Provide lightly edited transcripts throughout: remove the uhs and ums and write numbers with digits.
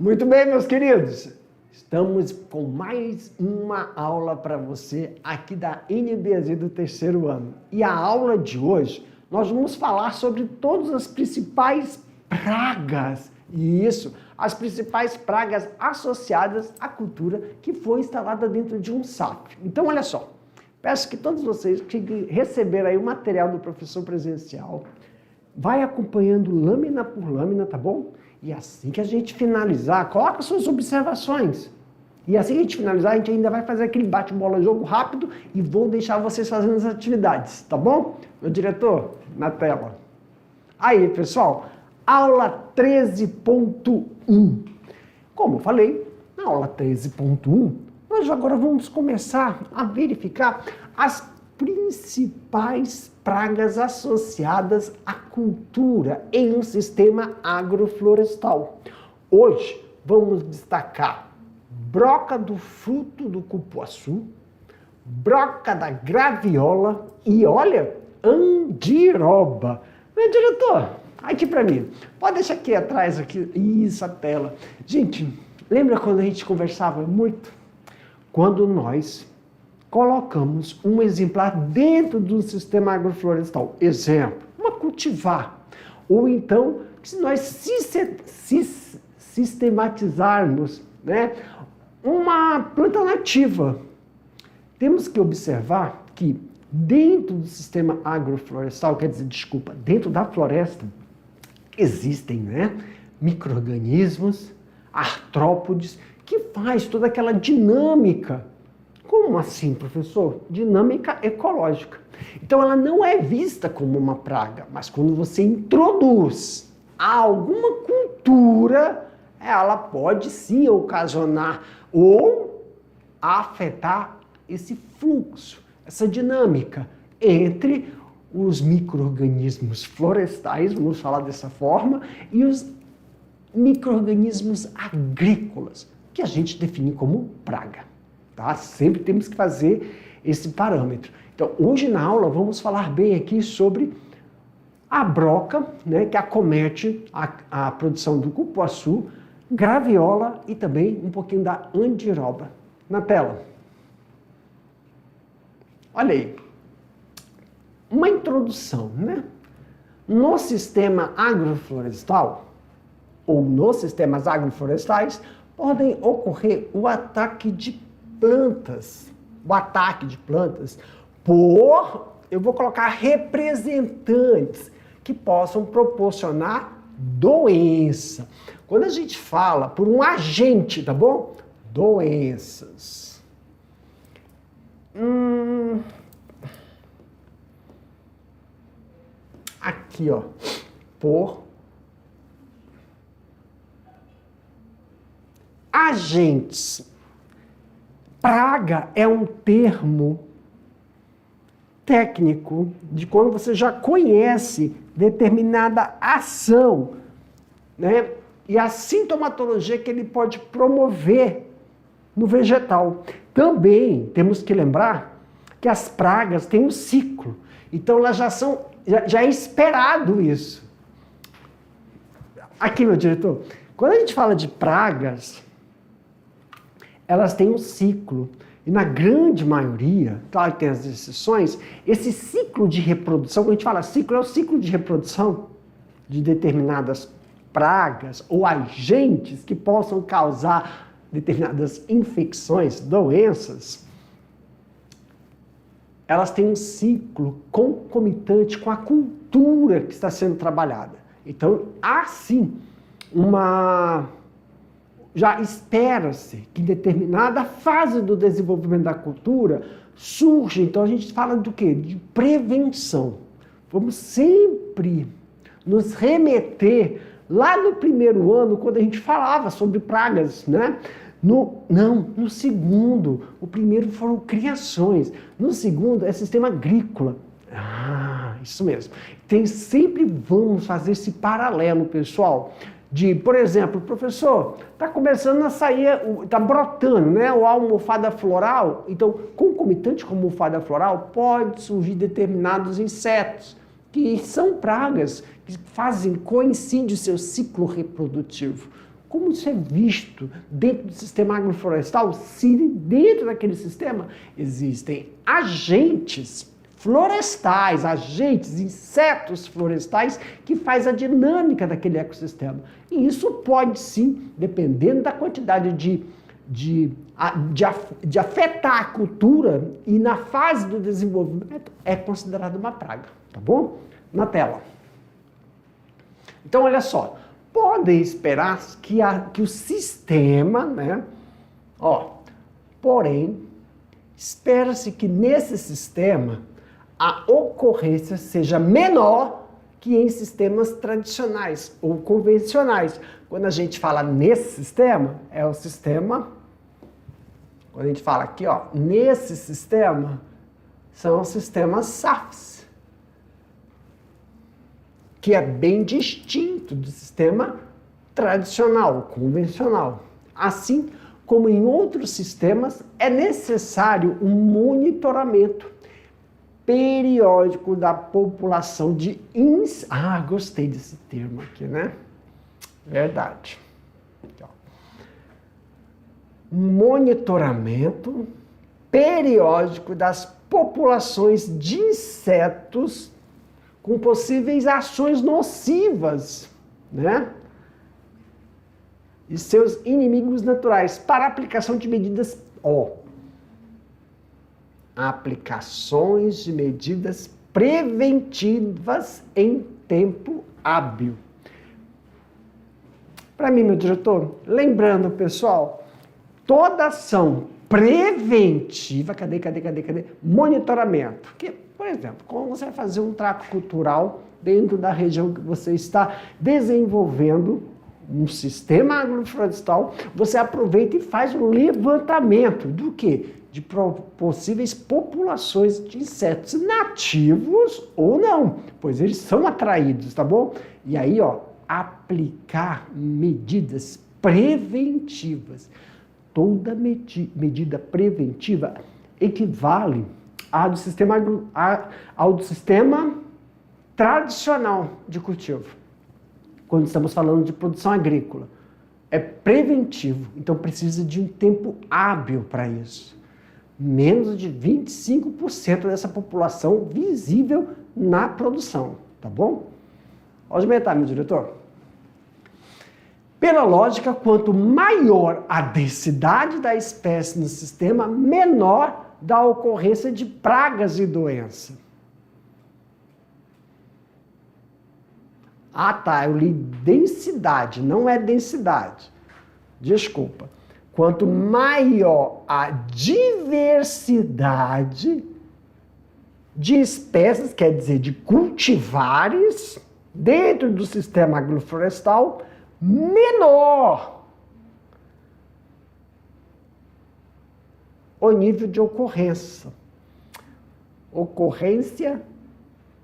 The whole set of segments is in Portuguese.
Muito bem, meus queridos. Estamos com mais uma aula para você aqui da NBZ do terceiro ano. E a aula de hoje, nós vamos falar sobre todas as principais pragas. E isso, as principais pragas associadas à cultura que foi instalada dentro de um SAF. Então, olha só. Peço que todos vocês que receberam aí o material do professor presencial, vai acompanhando lâmina por lâmina, tá bom? E assim que a gente finalizar, coloca suas observações. E assim que a gente finalizar, a gente ainda vai fazer aquele bate-bola-jogo rápido e vou deixar vocês fazendo as atividades, tá bom? Meu diretor, na tela. Aí, pessoal, aula 13.1. Como eu falei, na aula 13.1, nós agora vamos começar a verificar as principais pragas associadas à cultura em um sistema agroflorestal. Hoje vamos destacar broca do fruto do cupuaçu, broca da graviola e, olha, andiroba. Meu diretor, aqui para mim, pode deixar aqui atrás, aqui, isso, a tela. Gente, lembra quando a gente conversava muito? Quando nós colocamos um exemplar dentro do sistema agroflorestal, exemplo, uma cultivar, ou então, se nós sistematizarmos, né, uma planta nativa, temos que observar que dentro do sistema agroflorestal, quer dizer, desculpa, dentro da floresta, existem, né, micro-organismos, artrópodes, que faz toda aquela dinâmica. Como assim, professor? Dinâmica ecológica. Então, ela não é vista como uma praga, mas quando você introduz alguma cultura, ela pode sim ocasionar ou afetar esse fluxo, essa dinâmica entre os micro-organismos florestais, vamos falar dessa forma, e os micro-organismos agrícolas, que a gente define como praga. Tá? Sempre temos que fazer esse parâmetro. Então, hoje na aula vamos falar bem aqui sobre a broca, né, que acomete a produção do cupuaçu, graviola e também um pouquinho da andiroba. Na tela. Olha aí. Uma introdução, né? No sistema agroflorestal, ou nos sistemas agroflorestais, podem ocorrer o ataque de plantas. O ataque de plantas por, eu vou colocar representantes que possam proporcionar doença. Quando a gente fala por um agente, tá bom? Doenças. Aqui, ó. Por agentes. Praga é um termo técnico de quando você já conhece determinada ação, né? E a sintomatologia que ele pode promover no vegetal. Também temos que lembrar que as pragas têm um ciclo. Então elas já é esperado isso. Aqui, meu diretor, quando a gente fala de pragas, elas têm um ciclo. E na grande maioria, claro que tem as exceções, esse ciclo de reprodução, quando a gente fala ciclo, é o ciclo de reprodução de determinadas pragas ou agentes que possam causar determinadas infecções, doenças. Elas têm um ciclo concomitante com a cultura que está sendo trabalhada. Então, há sim já espera-se que em determinada fase do desenvolvimento da cultura surge, então a gente fala do quê? De prevenção. Vamos sempre nos remeter lá no primeiro ano, quando a gente falava sobre pragas, né? No segundo, o primeiro foram criações, no segundo é sistema agrícola. Isso mesmo. Sempre vamos fazer esse paralelo, pessoal, de, por exemplo, professor, está começando a sair, está brotando, né, a almofada floral, então, concomitante com a almofada floral, pode surgir determinados insetos, que são pragas, que coincide o seu ciclo reprodutivo. como isso é visto dentro do sistema agroflorestal, se dentro daquele sistema existem agentes florestais, agentes, insetos florestais que faz a dinâmica daquele ecossistema. E isso pode sim, dependendo da quantidade de afetar a cultura e na fase do desenvolvimento, é considerado uma praga, tá bom? Na tela. Então, olha só, podem esperar que o sistema, né? Porém, espera-se que nesse sistema a ocorrência seja menor que em sistemas tradicionais ou convencionais. Quando a gente fala nesse sistema, é o sistema... Quando a gente fala aqui, nesse sistema, são os sistemas SAFs, que é bem distinto do sistema tradicional, convencional. Assim como em outros sistemas, é necessário um monitoramento periódico da população de gostei desse termo aqui, né? Verdade. Monitoramento periódico das populações de insetos com possíveis ações nocivas, né? E seus inimigos naturais, para aplicação de medidas, aplicações de medidas preventivas em tempo hábil. Para mim, meu diretor, lembrando, pessoal, toda ação preventiva, cadê? Monitoramento. Porque, por exemplo, quando você vai fazer um trato cultural dentro da região que você está desenvolvendo um sistema agroflorestal, você aproveita e faz um levantamento do quê? De possíveis populações de insetos nativos ou não, pois eles são atraídos, tá bom? E aí, aplicar medidas preventivas. Toda medida preventiva equivale ao do sistema tradicional de cultivo. Quando estamos falando de produção agrícola, é preventivo, então precisa de um tempo hábil para isso. Menos de 25% dessa população visível na produção, tá bom? Pode aumentar, meu diretor. Pela lógica, quanto maior a densidade da espécie no sistema, menor da ocorrência de pragas e doença. Eu li densidade, não é densidade. Desculpa. Quanto maior a diversidade de espécies, quer dizer, de cultivares, dentro do sistema agroflorestal, menor o nível de ocorrência. Ocorrência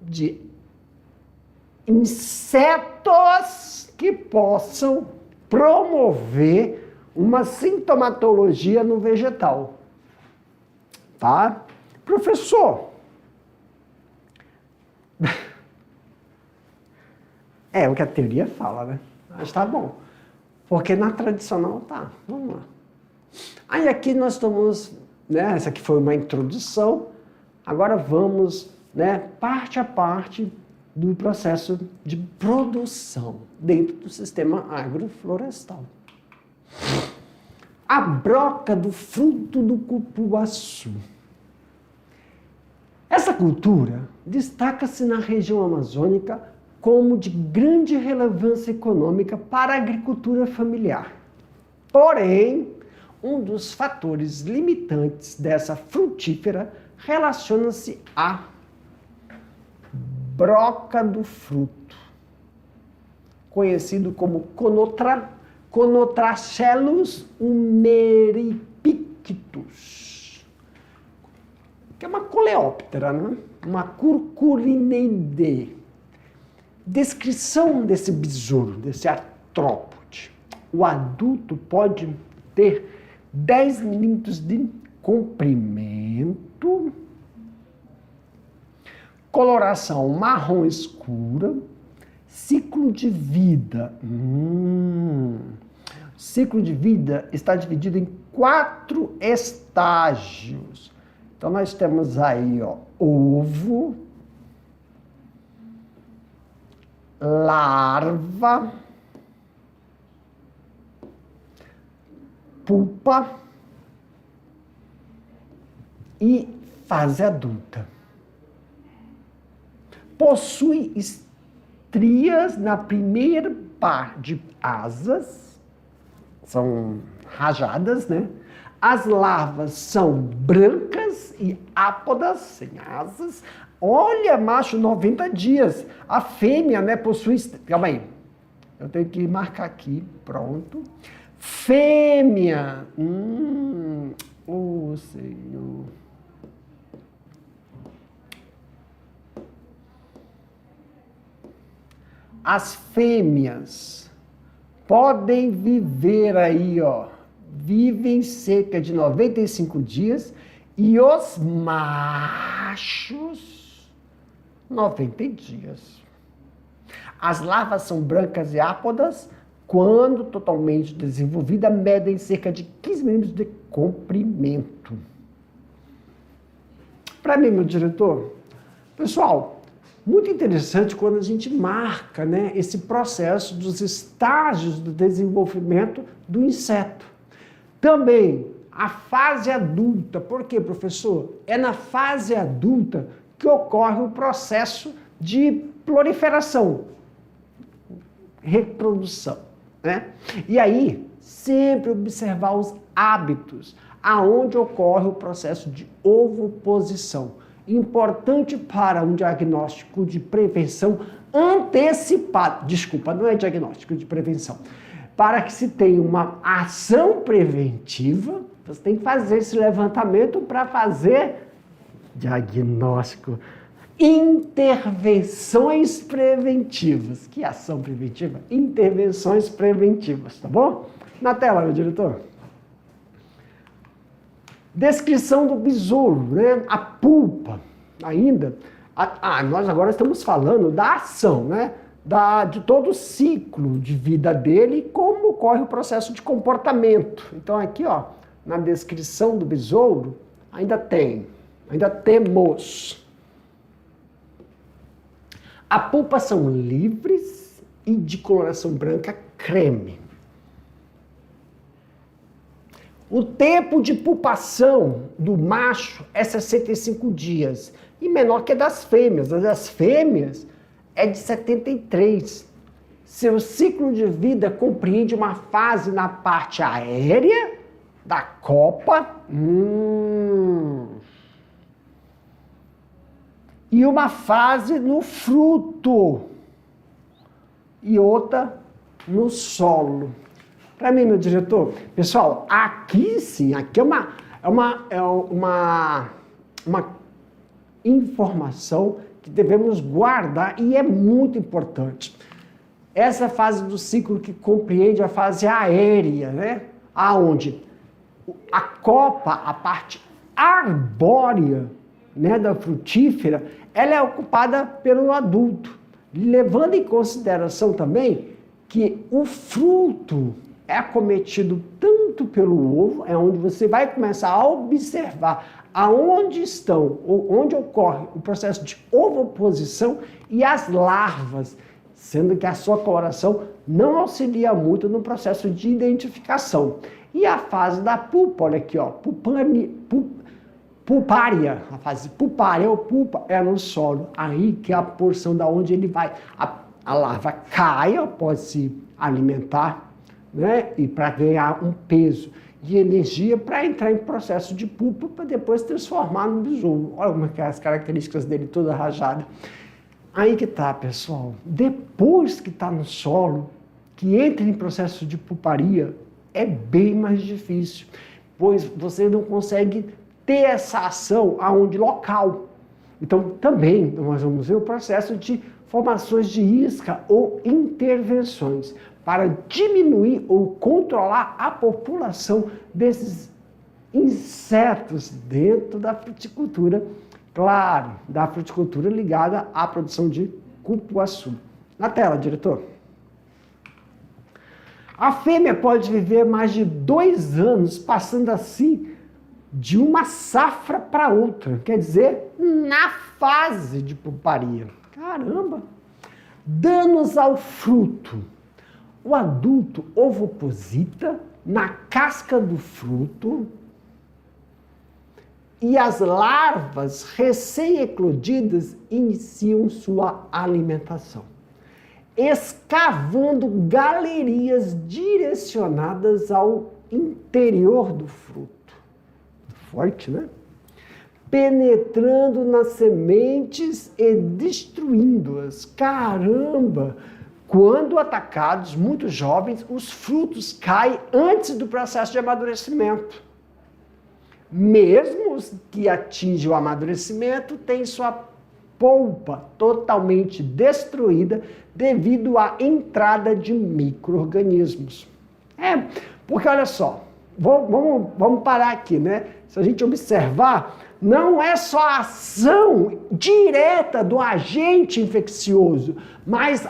de insetos que possam promover uma sintomatologia no vegetal. Tá? Professor, é o que a teoria fala, né? Mas tá bom. Porque na tradicional tá. Vamos lá. Aí aqui nós estamos, né? Essa aqui foi uma introdução. Agora vamos, né, parte a parte do processo de produção dentro do sistema agroflorestal. A broca do fruto do cupuaçu. Essa cultura destaca-se na região amazônica como de grande relevância econômica para a agricultura familiar. Porém, um dos fatores limitantes dessa frutífera relaciona-se à broca do fruto, conhecido como Conotrachellus umeripictus, que é uma coleóptera, né? Uma curculineidae. Descrição desse besouro, desse artrópode. O adulto pode ter 10 milímetros de comprimento, coloração marrom escura, ciclo de vida. ciclo de vida está dividido em 4 estágios. Então, nós temos aí, ó, ovo, larva, pupa e fase adulta. Possui estrias na primeira par de asas, são rajadas, né? As larvas são brancas e ápodas, sem asas. Olha, macho, 90 dias. A fêmea, né, possui... Calma aí. Eu tenho que marcar aqui. Pronto. Fêmea. Oh, Senhor. As fêmeas podem viver aí, ó. Vivem cerca de 95 dias e os machos 90 dias. As larvas são brancas e ápodas, quando totalmente desenvolvida, medem cerca de 15 milímetros de comprimento. Para mim, meu diretor, pessoal, muito interessante quando a gente marca, né, esse processo dos estágios do desenvolvimento do inseto. Também a fase adulta. Por quê, professor? É na fase adulta que ocorre o processo de proliferação, reprodução, né? E aí, sempre observar os hábitos, aonde ocorre o processo de ovoposição. Importante para um diagnóstico de prevenção antecipada. Desculpa, não é diagnóstico de prevenção. Para que se tenha uma ação preventiva, você tem que fazer esse levantamento para fazer diagnóstico. Intervenções preventivas. Que ação preventiva? Intervenções preventivas, tá bom? Na tela, meu diretor. Descrição do besouro, né? A pulpa, ainda. Nós agora estamos falando da ação, né? De todo o ciclo de vida dele e como ocorre o processo de comportamento. Então aqui, ó, na descrição do besouro, ainda temos. A pulpa são livres e de coloração branca creme. O tempo de pupação do macho é 65 dias e menor que a das fêmeas. A das fêmeas é de 73. Seu ciclo de vida compreende uma fase na parte aérea da copa e uma fase no fruto e outra no solo. Para mim, meu diretor, pessoal, aqui sim, aqui é uma informação que devemos guardar e é muito importante. Essa fase do ciclo que compreende a fase aérea, né? Aonde a copa, a parte arbórea, né, da frutífera, ela é ocupada pelo adulto, levando em consideração também que o fruto é acometido tanto pelo ovo, é onde você vai começar a observar aonde estão, ou onde ocorre o processo de ovoposição e as larvas, sendo que a sua coloração não auxilia muito no processo de identificação. E a fase da pulpa, olha aqui, ó, pulpária, a fase pulpária ou pulpa é no solo, aí que é a porção da onde ele vai, a larva cai, pode se alimentar, né, e para ganhar um peso de energia para entrar em processo de pulpa para depois transformar no besouro. Olha como é que é as características dele toda rajada. Aí que tá, pessoal. Depois que está no solo, que entra em processo de pulparia, é bem mais difícil, pois você não consegue ter essa ação aonde local. Então, também nós vamos ver o processo de formações de isca ou intervenções para diminuir ou controlar a população desses insetos dentro da fruticultura, claro, da fruticultura ligada à produção de cupuaçu. Na tela, diretor. A fêmea pode viver mais de 2 anos, passando assim de uma safra para outra. Quer dizer, na fase de puparia. Caramba! Danos ao fruto. O adulto ovoposita na casca do fruto e as larvas recém-eclodidas iniciam sua alimentação, escavando galerias direcionadas ao interior do fruto. Forte, né? Penetrando nas sementes e destruindo-as. Caramba! Quando atacados, muito jovens, os frutos caem antes do processo de amadurecimento. Mesmo os que atingem o amadurecimento têm sua polpa totalmente destruída devido à entrada de micro-organismos. Porque olha só, vamos parar aqui, né? Se a gente observar, não é só a ação direta do agente infeccioso, mas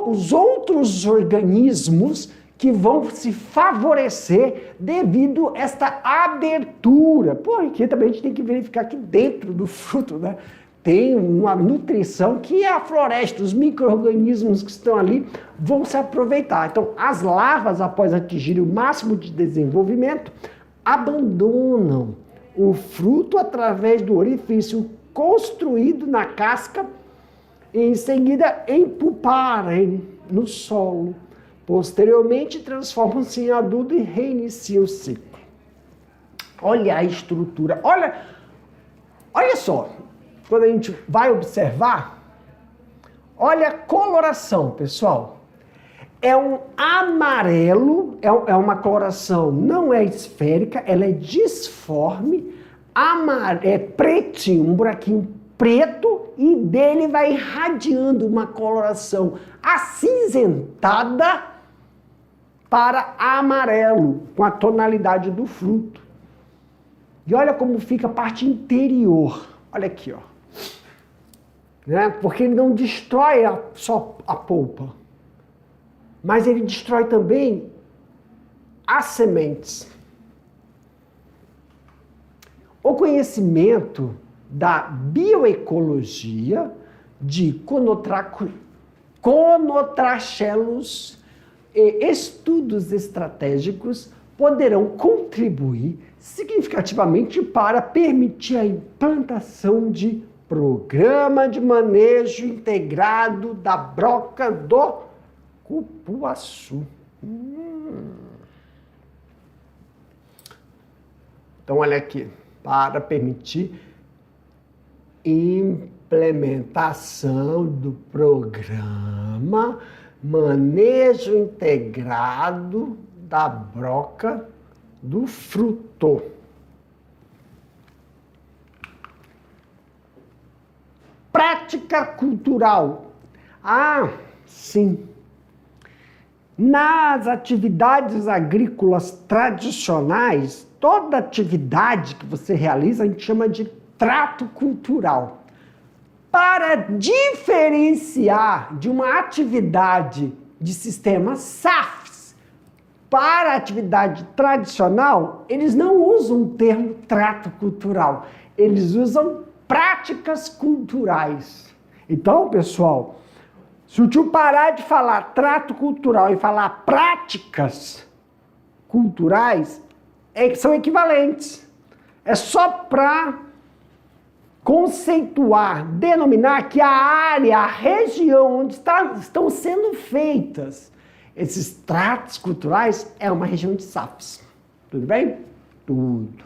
os outros organismos que vão se favorecer devido a esta abertura. Porque também a gente tem que verificar que dentro do fruto, né, tem uma nutrição que é a floresta, os micro-organismos que estão ali vão se aproveitar. Então, as larvas, após atingirem o máximo de desenvolvimento, abandonam o fruto através do orifício construído na casca e em seguida empuparem no solo. Posteriormente, transformam-se em adulto e reiniciam o ciclo. Olha a estrutura. Olha só. Quando a gente vai observar, olha a coloração, pessoal. É um amarelo, é uma coloração, não é esférica, ela é disforme, é pretinho, um buraquinho preto, e dele vai irradiando uma coloração acinzentada para amarelo, com a tonalidade do fruto. E olha como fica a parte interior. Olha aqui, ó. Né? Porque ele não destrói só a polpa, mas ele destrói também as sementes. O conhecimento da bioecologia de Conotrachelos e estudos estratégicos poderão contribuir significativamente para permitir a implantação de programa de manejo integrado da broca do cupuaçu. Então, olha aqui, para permitir implementação do programa manejo integrado da broca do fruto. Prática cultural. Sim. Nas atividades agrícolas tradicionais, toda atividade que você realiza a gente chama de trato cultural. Para diferenciar de uma atividade de sistema SAFs para a atividade tradicional, eles não usam o termo trato cultural, eles usam práticas culturais. Então, pessoal, se o tio parar de falar trato cultural e falar práticas culturais, são equivalentes. É só para conceituar, denominar que a área, a região onde estão sendo feitas esses tratos culturais é uma região de SAFs. Tudo bem? Tudo.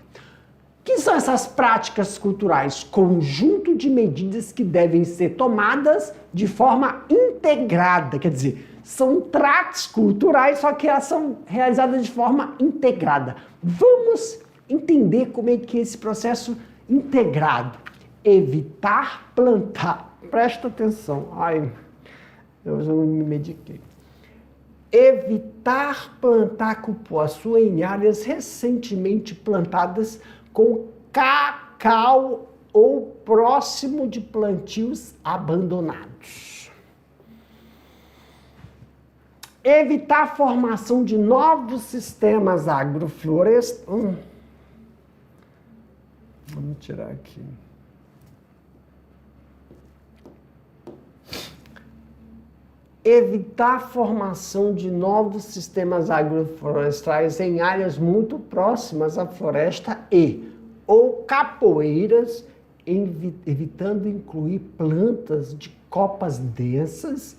O que são essas práticas culturais? Conjunto de medidas que devem ser tomadas de forma integrada. Quer dizer, são tratos culturais, só que elas são realizadas de forma integrada. Vamos entender como é que é esse processo integrado. Evitar plantar. Presta atenção. Eu já não me mediquei. Evitar plantar cupuaçu em áreas recentemente plantadas com cacau ou próximo de plantios abandonados. Evitar a formação de novos sistemas agroflorestais. Vamos tirar aqui. Evitar a formação de novos sistemas agroflorestais em áreas muito próximas à floresta ou capoeiras, evitando incluir plantas de copas densas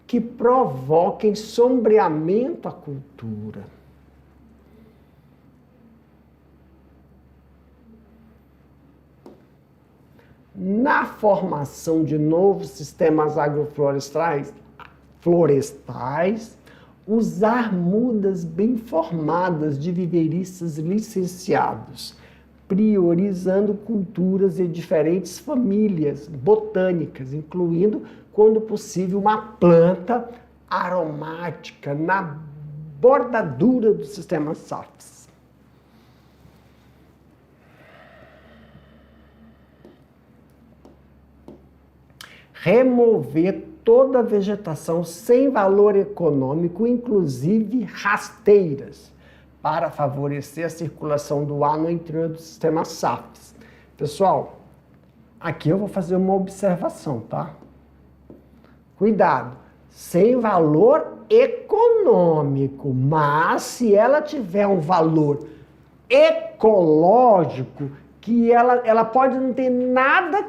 que provoquem sombreamento à cultura. Na formação de novos sistemas agroflorestais, usar mudas bem formadas de viveiristas licenciados, priorizando culturas de diferentes famílias botânicas, incluindo, quando possível, uma planta aromática na bordadura do sistema SAFs. Remover toda a vegetação sem valor econômico, inclusive rasteiras, para favorecer a circulação do ar no interior do sistema SAFs. Pessoal, aqui eu vou fazer uma observação, tá? Cuidado, sem valor econômico, mas se ela tiver um valor ecológico, que ela pode não ter nada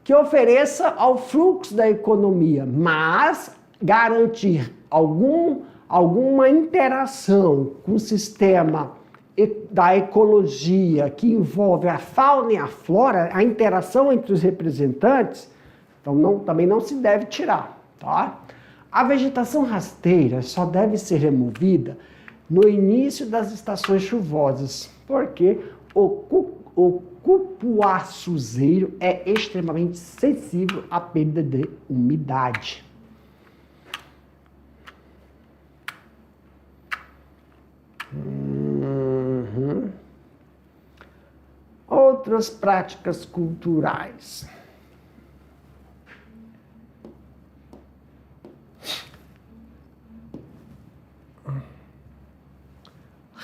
que ofereça ao fluxo da economia, mas garantir alguma interação com o sistema da ecologia que envolve a fauna e a flora, a interação entre os representantes, então também não se deve tirar, tá? A vegetação rasteira só deve ser removida no início das estações chuvosas, porque o cupuaçuzeiro é extremamente sensível à perda de umidade. Outras práticas culturais.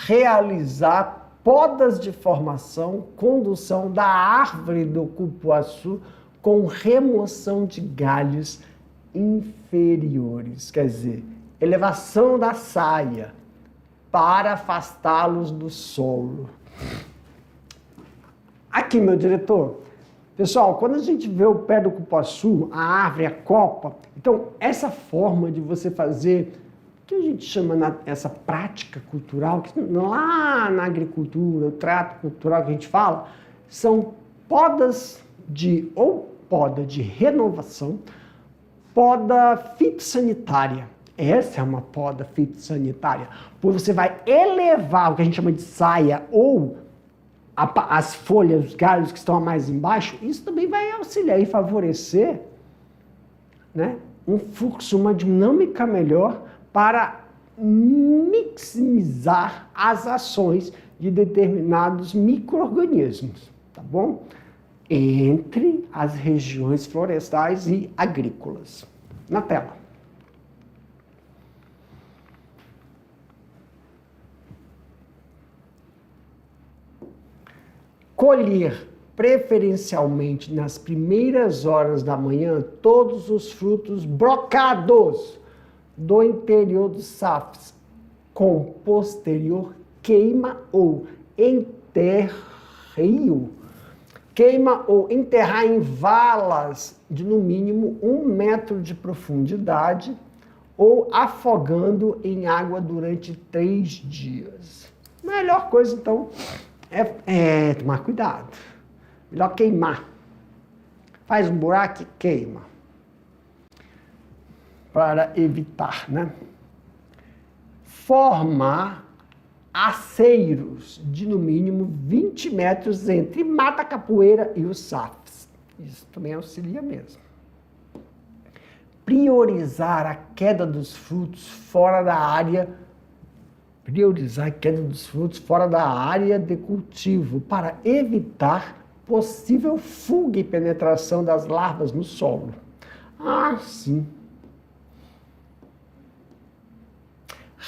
Realizar podas de formação, condução da árvore do cupuaçu com remoção de galhos inferiores, quer dizer, elevação da saia para afastá-los do solo. Aqui, meu diretor. Pessoal, quando a gente vê o pé do cupuaçu, a árvore, a copa, então essa forma de você fazer, que a gente chama essa prática cultural, que lá na agricultura, o trato cultural que a gente fala, são poda de renovação, poda fitossanitária. Essa é uma poda fitossanitária, porque você vai elevar o que a gente chama de saia ou as folhas, os galhos que estão mais embaixo. Isso também vai auxiliar e favorecer, né, um fluxo, uma dinâmica melhor para maximizar as ações de determinados micro-organismos, tá bom? Entre as regiões florestais e agrícolas. Na tela. Colher, preferencialmente nas primeiras horas da manhã, todos os frutos brocados do interior dos SAFs, com posterior queima ou enterro. Queima ou enterrar em valas de no mínimo 1 metro de profundidade ou afogando em água durante 3 dias. Melhor coisa, então, é tomar cuidado. Melhor queimar. Faz um buraco e queima. Para evitar, né? Formar aceiros de no mínimo 20 metros entre mata capoeira e os SAFs. Isso também auxilia mesmo. Priorizar a queda dos frutos fora da área. Priorizar a queda dos frutos fora da área de cultivo para evitar possível fuga e penetração das larvas no solo. Ah, sim.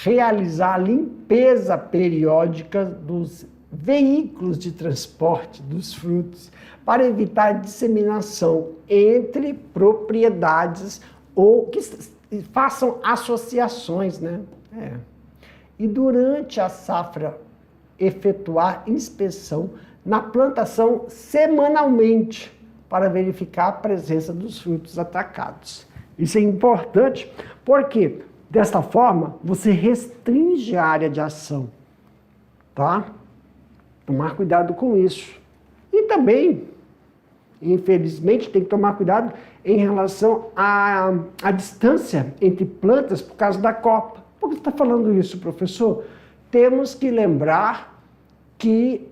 realizar a limpeza periódica dos veículos de transporte dos frutos para evitar a disseminação entre propriedades ou que façam associações, né? E durante a safra, efetuar inspeção na plantação semanalmente para verificar a presença dos frutos atacados. Isso é importante porque, desta forma, você restringe a área de ação, tá? Tomar cuidado com isso. E também, infelizmente, tem que tomar cuidado em relação à distância entre plantas por causa da copa. Por que você está falando isso, professor? Temos que lembrar que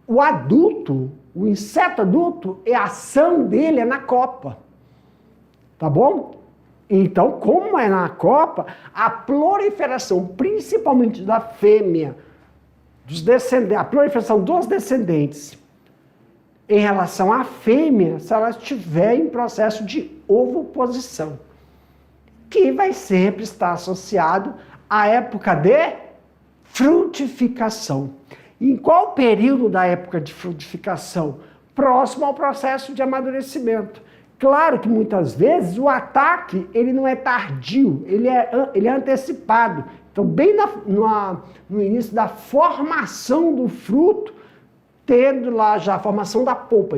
o adulto, o inseto adulto, a ação dele é na copa. Tá bom? Então, como é na copa, a proliferação, principalmente da fêmea, a proliferação dos descendentes em relação à fêmea, se ela estiver em processo de ovoposição, que vai sempre estar associado à época de frutificação. Em qual período da época de frutificação? Próximo ao processo de amadurecimento. Claro que muitas vezes o ataque ele não é tardio, ele é antecipado. Então, bem no início da formação do fruto, tendo lá já a formação da polpa,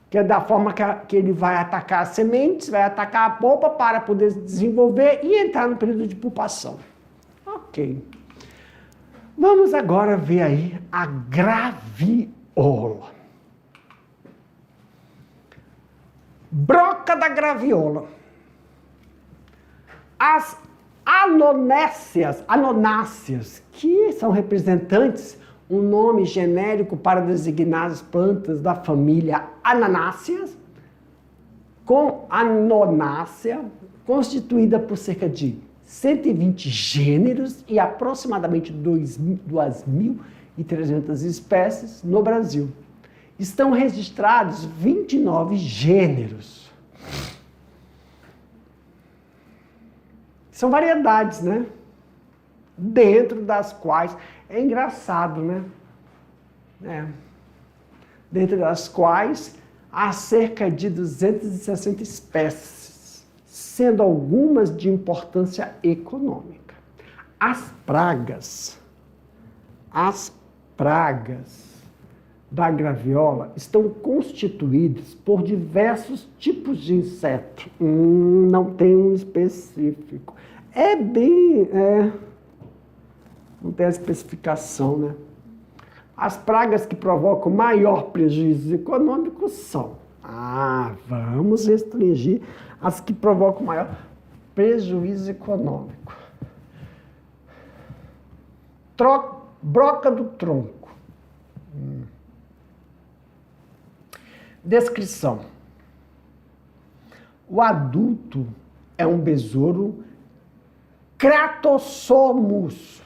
que é da forma que ele vai atacar as sementes, vai atacar a polpa para poder desenvolver e entrar no período de pupação. Ok. Vamos agora ver aí a graviola. Broca da graviola. As anonáceas, que são representantes, um nome genérico para designar as plantas da família Ananáceas, com anonácea, constituída por cerca de 120 gêneros e aproximadamente 2.300 espécies no Brasil. Estão registrados 29 gêneros. São variedades, né? Dentro das quais, é engraçado, né? Dentro das quais há cerca de 260 espécies, sendo algumas de importância econômica. As pragas da graviola estão constituídas por diversos tipos de inseto. Não tem um específico. Não tem a especificação, né? As pragas que provocam maior prejuízo econômico são... vamos restringir as que provocam maior prejuízo econômico. Broca do tronco. Descrição. O adulto é um besouro Cratosommus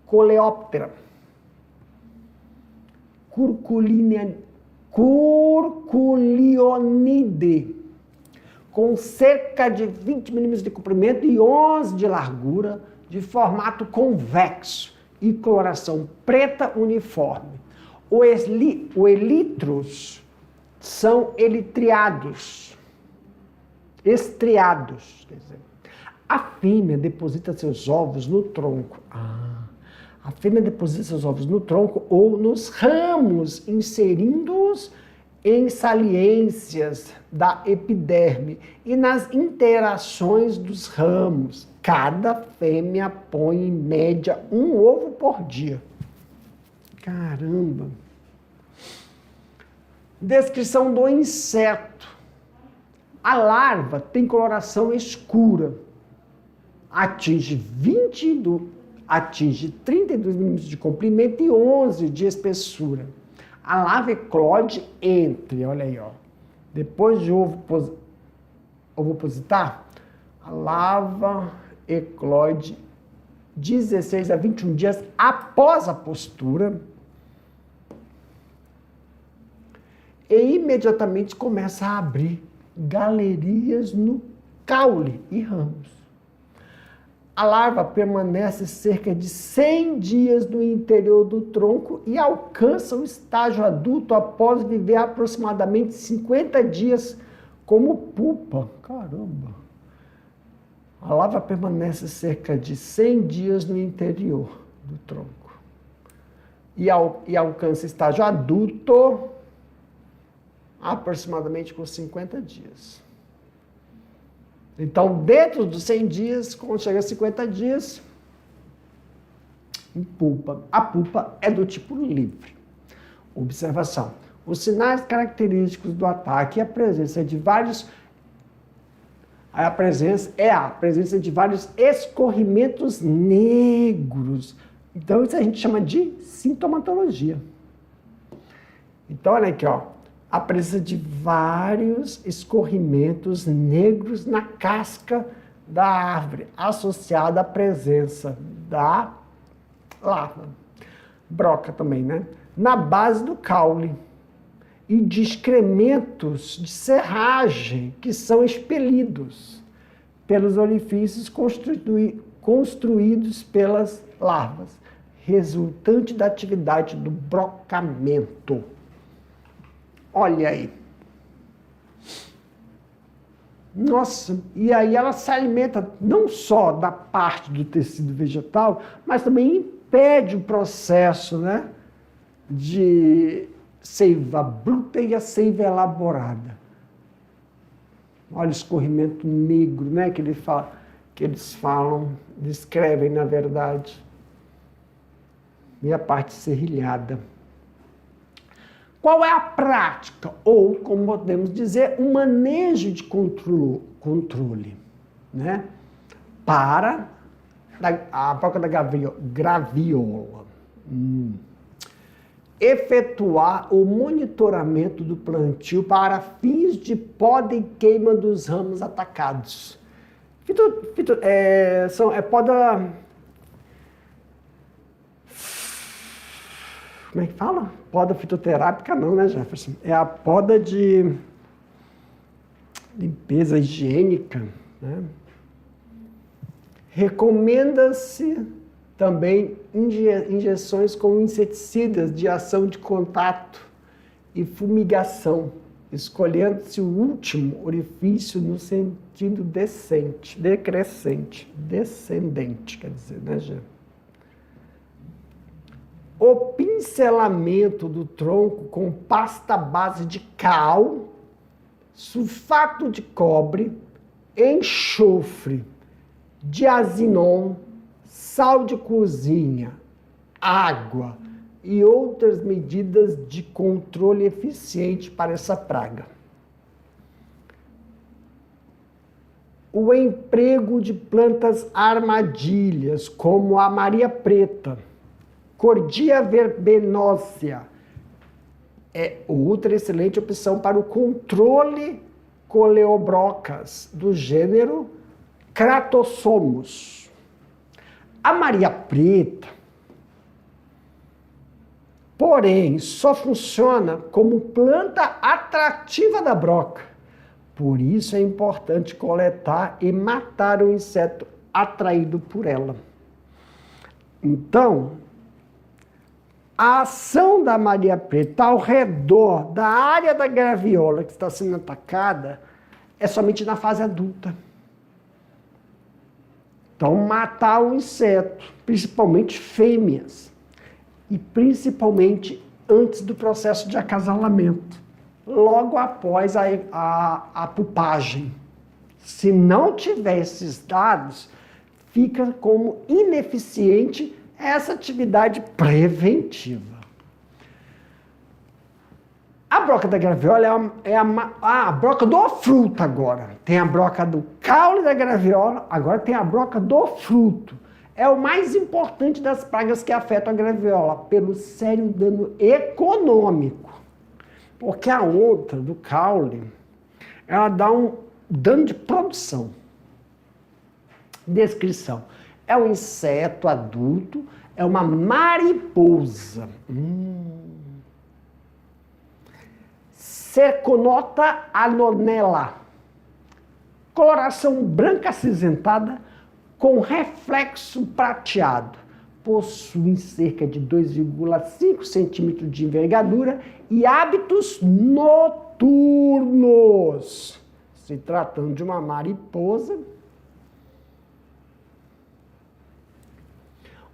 coleóptera, curculionide, com cerca de 20 milímetros de comprimento e 11 de largura, de formato convexo e coloração preta uniforme. Os elitros são estriados, quer dizer. A fêmea deposita seus ovos no tronco. A fêmea deposita seus ovos no tronco ou nos ramos, inserindo-os em saliências da epiderme e nas interações dos ramos. Cada fêmea põe, em média, um ovo por dia. Caramba! Descrição do inseto. A larva tem coloração escura. Atinge 32 milímetros de comprimento e 11 de espessura. A larva eclode olha aí, depois de ovopositar, a larva eclode 16 a 21 dias após a postura e imediatamente começa a abrir galerias no caule e ramos. A larva permanece cerca de 100 dias no interior do tronco e alcança o estágio adulto após viver aproximadamente 50 dias como pupa. Caramba! A larva permanece cerca de 100 dias no interior do tronco e alcança o estágio adulto aproximadamente com 50 dias. Então, dentro dos 100 dias, quando chega a 50 dias, pupa. A pupa é do tipo livre. Observação. Os sinais característicos do ataque é a presença de vários escorrimentos negros. Então, isso a gente chama de sintomatologia. Então, olha aqui, ó. A presença de vários escorrimentos negros na casca da árvore, associada à presença da larva. Broca também, né? Na base do caule. E de excrementos de serragem que são expelidos pelos orifícios construídos pelas larvas, resultante da atividade do brocamento. Olha aí. Nossa, e aí ela se alimenta não só da parte do tecido vegetal, mas também impede o processo, né, de seiva bruta e a seiva elaborada. Olha o escorrimento negro, né, que eles falam, descrevem na verdade. E a parte serrilhada. Qual é a prática? Ou, como podemos dizer, o manejo de controle, né? Para a broca da graviola. Efetuar o monitoramento do plantio para fins de poda e queima dos ramos atacados. Poda... Como é que fala? Poda fitoterápica não, né, Jefferson? É a poda de limpeza higiênica, né? Recomenda-se também injeções com inseticidas de ação de contato e fumigação, escolhendo-se o último orifício no sentido descendente, quer dizer, né, Jefferson? O pincelamento do tronco com pasta base de cal, sulfato de cobre, enxofre, diazinon, sal de cozinha, água e outras medidas de controle eficiente para essa praga. O emprego de plantas armadilhas, como a Maria Preta, Cordia verbenósea, é outra excelente opção para o controle coleobrocas do gênero Cratosomus. A Maria Preta, porém, só funciona como planta atrativa da broca. Por isso é importante coletar e matar o inseto atraído por ela. Então, a ação da Maria Preta ao redor da área da graviola que está sendo atacada é somente na fase adulta. Então, matar o inseto, principalmente fêmeas, e principalmente antes do processo de acasalamento, logo após a pupagem. Se não tiver esses dados, fica como ineficiente essa atividade preventiva. A broca da graviola é a broca do fruto agora. Tem a broca do caule da graviola, agora tem a broca do fruto. É o mais importante das pragas que afetam a graviola, pelo sério dano econômico. Porque a outra, do caule, ela dá um dano de produção. Descrição. É um inseto adulto, é uma mariposa. Ceconota anonella. Coloração branca acinzentada, com reflexo prateado. Possuem cerca de 2,5 centímetros de envergadura e hábitos noturnos. Se tratando de uma mariposa.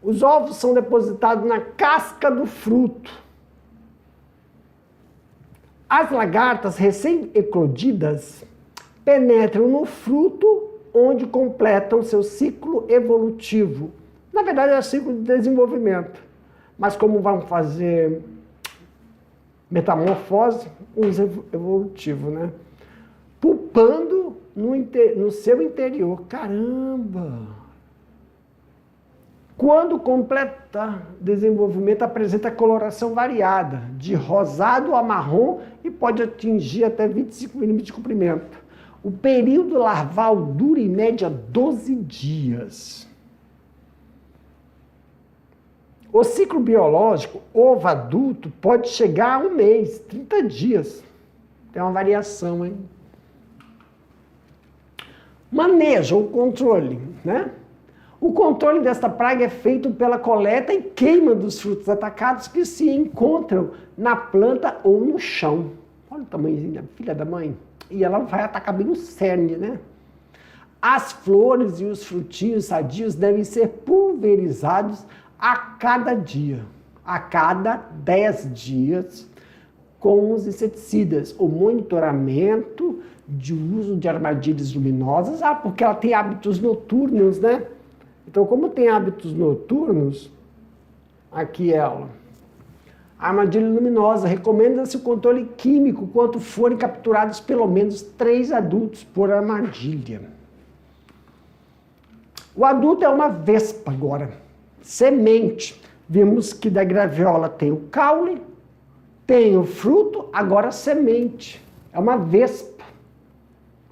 Os ovos são depositados na casca do fruto. As lagartas recém-eclodidas penetram no fruto, onde completam seu ciclo evolutivo. Na verdade, é o ciclo de desenvolvimento. Mas como vão fazer metamorfose, uso evolutivo, né? Pulpando no seu interior. Caramba! Quando completa desenvolvimento, apresenta coloração variada, de rosado a marrom e pode atingir até 25 milímetros de comprimento. O período larval dura em média 12 dias. O ciclo biológico, ovo adulto, pode chegar a 1 mês, 30 dias. Tem uma variação, hein? Manejo ou controle, né? O controle desta praga é feito pela coleta e queima dos frutos atacados que se encontram na planta ou no chão. Olha o tamanhozinho da filha da mãe. E ela vai atacar bem o cerne, né? As flores e os frutinhos sadios devem ser pulverizados a cada dia, a cada 10 dias, com os inseticidas. O monitoramento de uso de armadilhas luminosas, porque ela tem hábitos noturnos, né? Então, como tem hábitos noturnos, aqui ela, armadilha luminosa, recomenda-se o controle químico quando forem capturados pelo menos 3 adultos por armadilha. O adulto é uma vespa agora, semente. Vimos que da graviola tem o caule, tem o fruto, agora a semente. É uma vespa.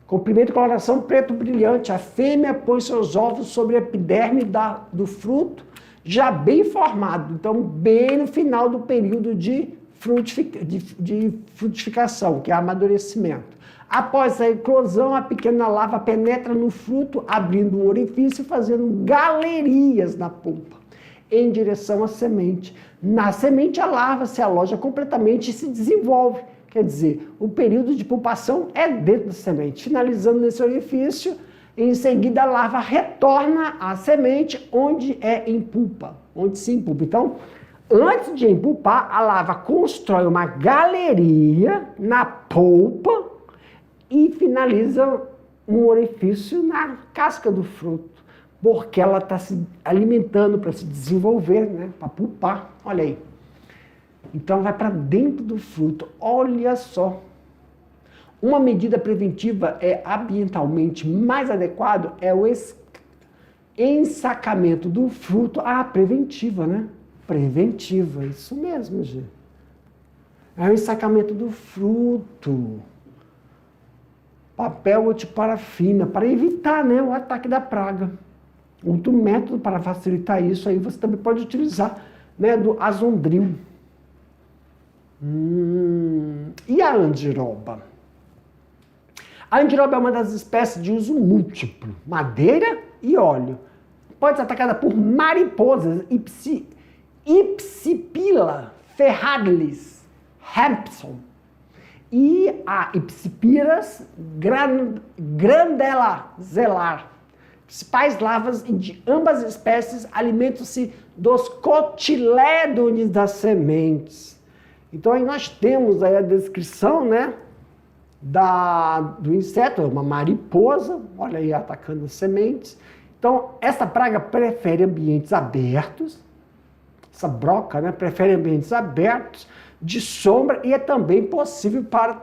Comprimento e coloração preto brilhante. A fêmea põe seus ovos sobre a epiderme do fruto, já bem formado. Então, bem no final do período de frutificação, que é amadurecimento. Após a eclosão, a pequena larva penetra no fruto, abrindo um orifício e fazendo galerias na polpa, em direção à semente. Na semente, a larva se aloja completamente e se desenvolve. Quer dizer, o período de pupação é dentro da semente. Finalizando nesse orifício, em seguida a larva retorna à semente, onde é em pupa, onde se empulpa. Então, antes de empulpar, a larva constrói uma galeria na polpa e finaliza um orifício na casca do fruto, porque ela está se alimentando para se desenvolver, né? Para pulpar. Olha aí. Então vai para dentro do fruto. Olha só. Uma medida preventiva ambientalmente mais adequado é o ensacamento do fruto. Preventiva, né? Preventiva, isso mesmo, gente. É o ensacamento do fruto. Papel ou de parafina, para evitar, né, o ataque da praga. Outro método para facilitar isso aí, você também pode utilizar, né, do azondril. E a andiroba? A andiroba é uma das espécies de uso múltiplo, madeira e óleo. Pode ser atacada por mariposas, Ipsipila ferradilis hampson e a Ipsipiras grandelazelar. Principais larvas de ambas espécies alimentam-se dos cotilédones das sementes. Então aí nós temos aí a descrição, né, do inseto, uma mariposa, olha aí atacando as sementes. Então essa praga prefere ambientes abertos, essa broca, né, prefere ambientes abertos, de sombra, e é também possível para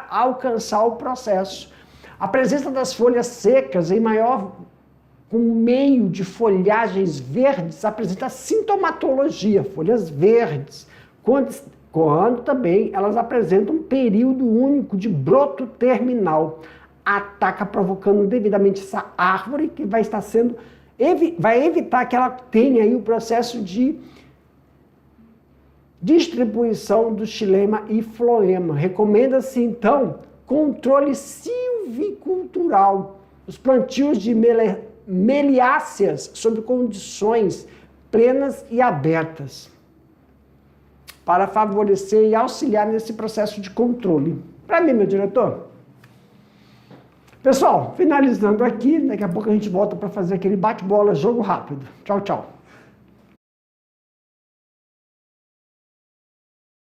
alcançar o processo. A presença das folhas secas em maior com meio de folhagens verdes apresenta sintomatologia, folhas verdes, quando também elas apresentam um período único de broto terminal. Ataca provocando devidamente essa árvore, que vai estar sendo, vai evitar que ela tenha aí o processo de distribuição do xilema e floema. Recomenda-se, então, controle silvicultural. Os plantios de meliáceas sob condições plenas e abertas, para favorecer e auxiliar nesse processo de controle. Para mim, meu diretor. Pessoal, finalizando aqui, daqui a pouco a gente volta para fazer aquele bate-bola, jogo rápido. Tchau, tchau.